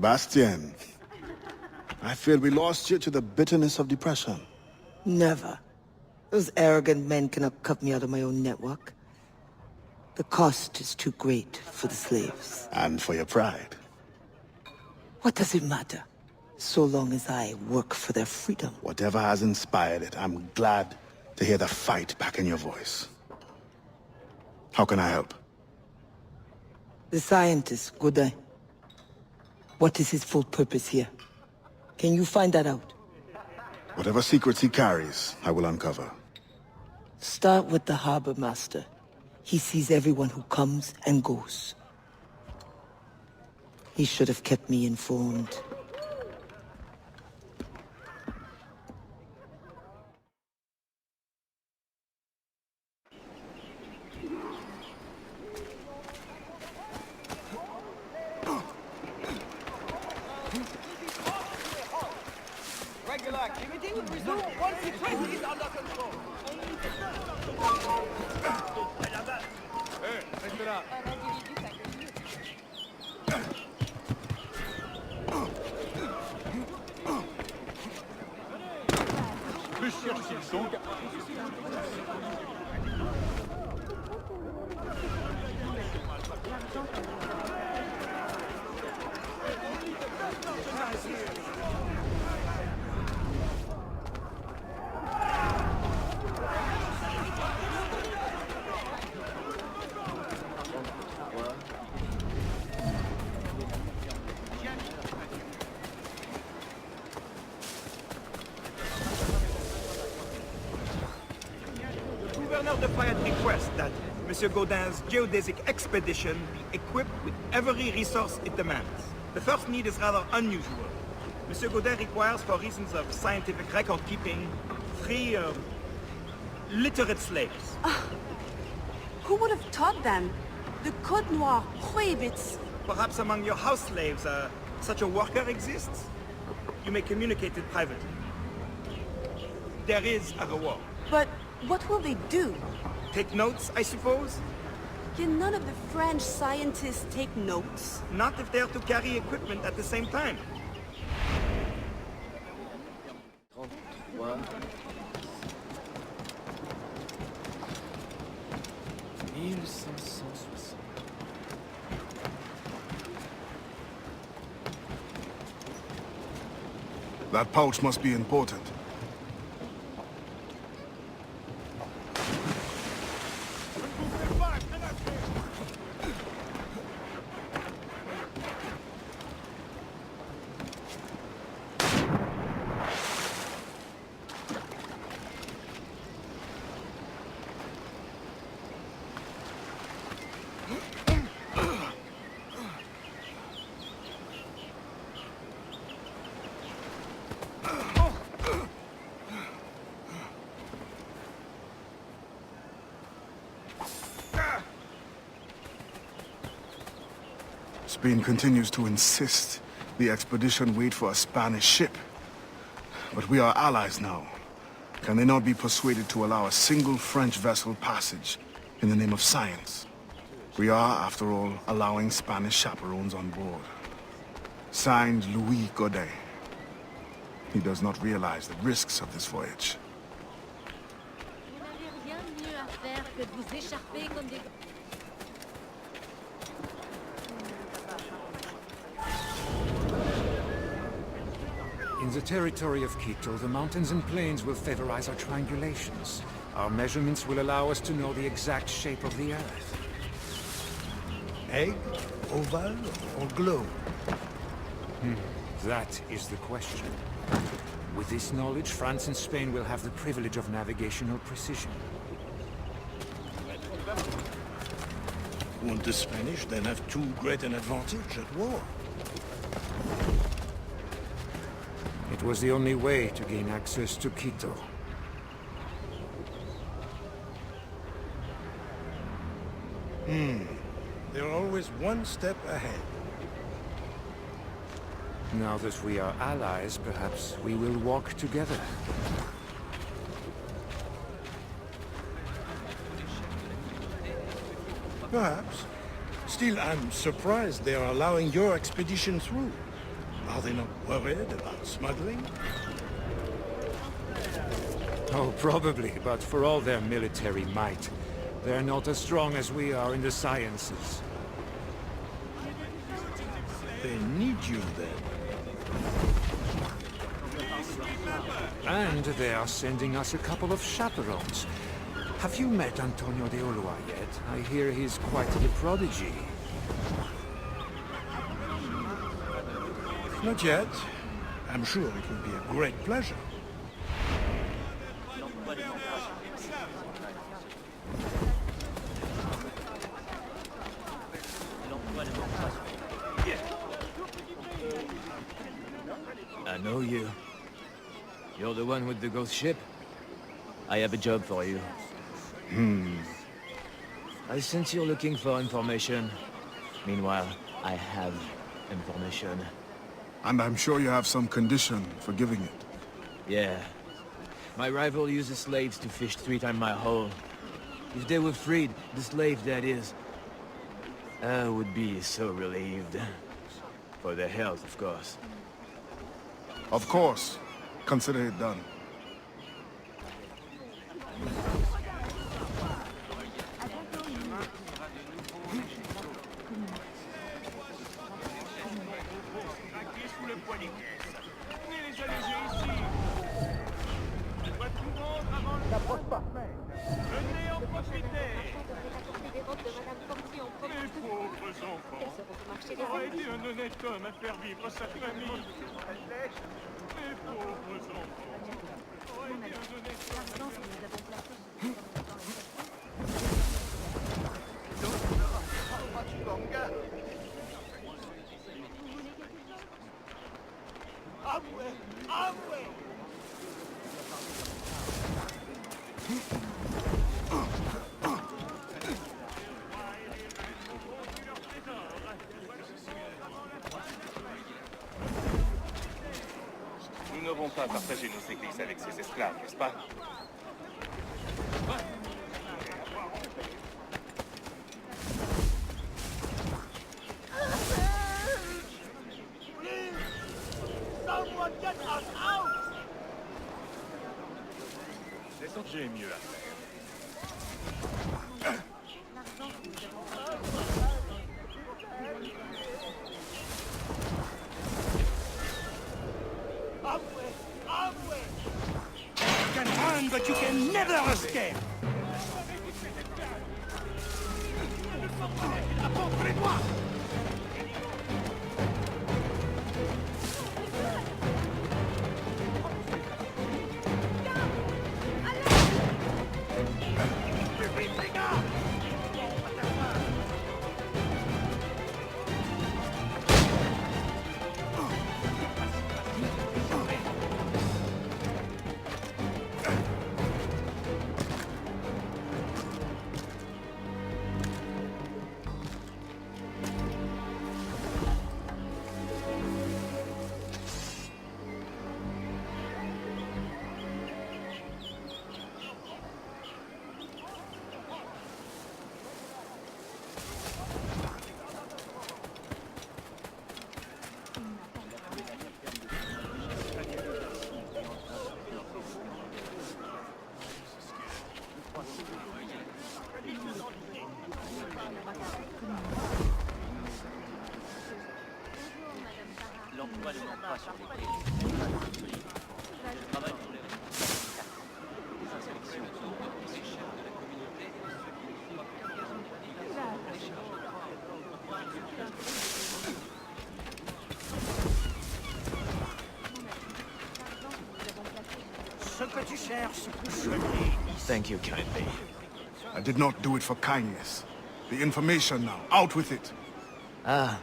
Bastien, I fear we lost you to the bitterness of depression. Never. Those arrogant men cannot cut me out of my own network. The cost is too great for the slaves. And for your pride. What does it matter? So long as I work for their freedom. Whatever has inspired it, I'm glad to hear the fight back in your voice. How can I help? The scientist, Godin. What is his full purpose here? Can you find that out? Whatever secrets he carries, I will uncover. Start with the harbor master. He sees everyone who comes and goes. He should have kept me informed. Regular activity will resume once the train is under control. Reste là. Plus chercher le son. The Fayette requests that Monsieur Godin's geodesic expedition be equipped with every resource it demands. The first need is rather unusual. Monsieur Godin requires, for reasons of scientific record-keeping, 3 literate slaves. Who would have taught them? The Code Noir prohibits. Perhaps among your house slaves, such a worker exists? You may communicate it privately. There is a reward. But what will they do? Take notes, I suppose? Can none of the French scientists take notes? Not if they are to carry equipment at the same time. That pouch must be important. Spain continues to insist the expedition wait for a Spanish ship. But we are allies now. Can they not be persuaded to allow a single French vessel passage in the name of science? We are, after all, allowing Spanish chaperones on board. Signed, Louis Godin. He does not realize the risks of this voyage. In the territory of Quito, the mountains and plains will favorize our triangulations. Our measurements will allow us to know the exact shape of the Earth. Egg, oval, or globe? That is the question. With this knowledge, France and Spain will have the privilege of navigational precision. Won't the Spanish then have too great an advantage at war? It was the only way to gain access to Quito. They're always one step ahead. Now that we are allies, perhaps we will walk together. Perhaps. Still, I'm surprised they are allowing your expedition through. Are they not worried about smuggling? Oh, probably, but for all their military might, they're not as strong as we are in the sciences. They need you then. And they are sending us a couple of chaperones. Have you met Antonio de Ulloa yet? I hear he's quite the prodigy. Not yet. I'm sure it will be a great pleasure. I know you. You're the one with the ghost ship? I have a job for you. I sense you're looking for information. Meanwhile, I have information. And I'm sure you have some condition for giving it. Yeah. My rival uses slaves to fish 3 times my haul. If they were freed, the slave that is, I would be so relieved. For their health, of course. Of course. Consider it done. Aurait été un honnête homme à faire vivre sa famille. Mes pauvres enfants. Aurait été un honnête homme. Nous n'aurons pas partagé nos églises avec ces esclaves, n'est-ce pas? J'ai mieux à faire. You can run, but you can never escape! Ce que tu cherches, je l'ai. Thank you kindly. I did not do it for kindness. The information now. Out with it. Ah,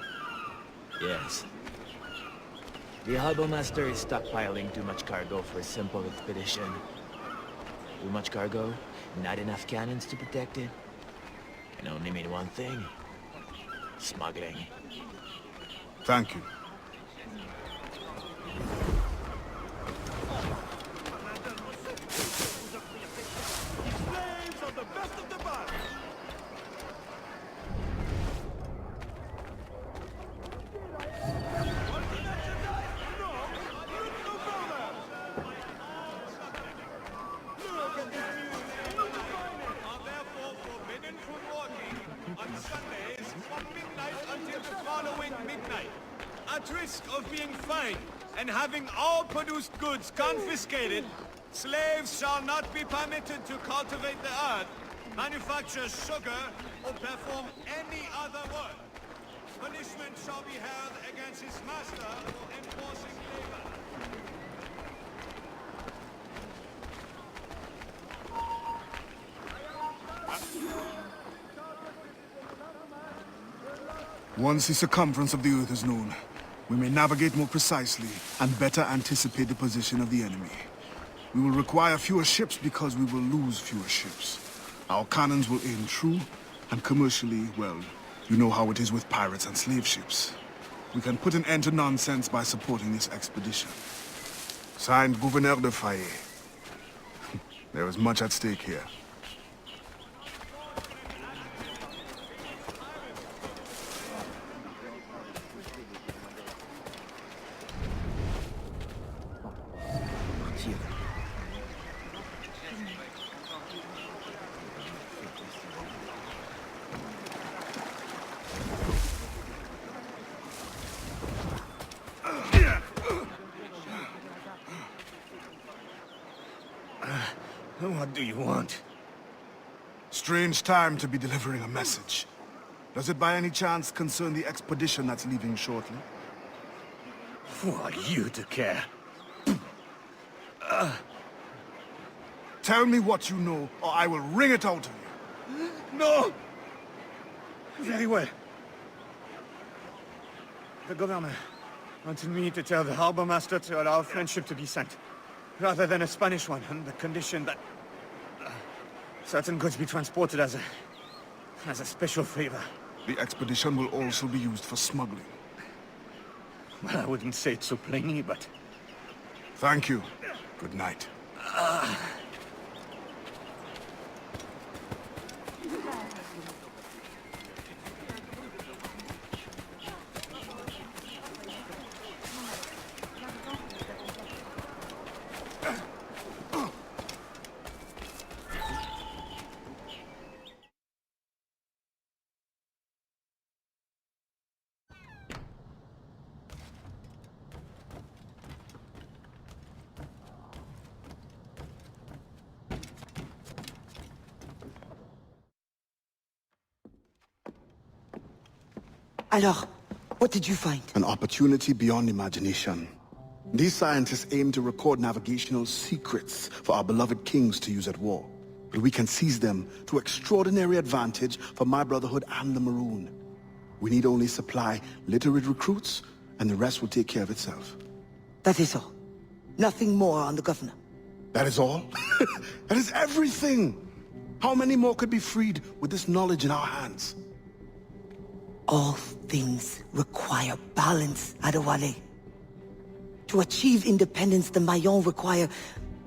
yes. The Harbor Master is stockpiling too much cargo for a simple expedition. Too much cargo, not enough cannons to protect it. Can only mean one thing. Smuggling. Thank you. Slaves are the best of the bunch! Sundays from midnight until the following midnight. At risk of being fined and having all produced goods confiscated, slaves shall not be permitted to cultivate the earth, manufacture sugar, or perform any other work. Punishment shall be held against his master for enforcing labor. Once the circumference of the Earth is known, we may navigate more precisely and better anticipate the position of the enemy. We will require fewer ships because we will lose fewer ships. Our cannons will aim true, and commercially, well, you know how it is with pirates and slave ships. We can put an end to nonsense by supporting this expedition. Signed, Gouverneur de Fayet. There is much at stake here. What do you want? Strange time to be delivering a message. Does it by any chance concern the expedition that's leaving shortly? Who are you to care? Tell me what you know, or I will wring it out of you. No! Very well. The governor wanted me to tell the harbor master to allow a French ship to be sent, rather than a Spanish one, on the condition that certain goods be transported as a special favor. The expedition will also be used for smuggling. Well, I wouldn't say it so plainly, but... Thank you. Good night. Alors, what did you find? An opportunity beyond imagination. These scientists aim to record navigational secrets for our beloved kings to use at war. But we can seize them to extraordinary advantage for my Brotherhood and the Maroon. We need only supply literate recruits, and the rest will take care of itself. That is all. Nothing more on the governor. That is all? That is everything! How many more could be freed with this knowledge in our hands? All things require balance, Adewale. To achieve independence, the Mayans require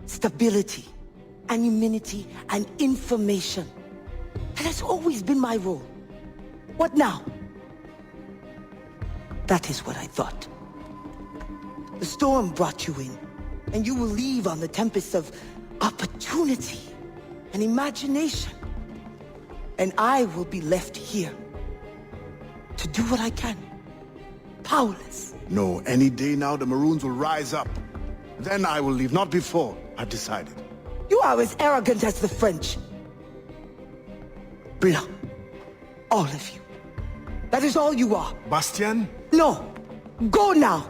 stability, anonymity, and information. That has always been my role. What now? That is what I thought. The storm brought you in, and you will leave on the tempest of opportunity and imagination. And I will be left here to do what I can. Powerless. No, any day now the Maroons will rise up. Then I will leave, not before. I've decided. You are as arrogant as the French. Blanc. All of you. That is all you are. Bastien? No. Go now.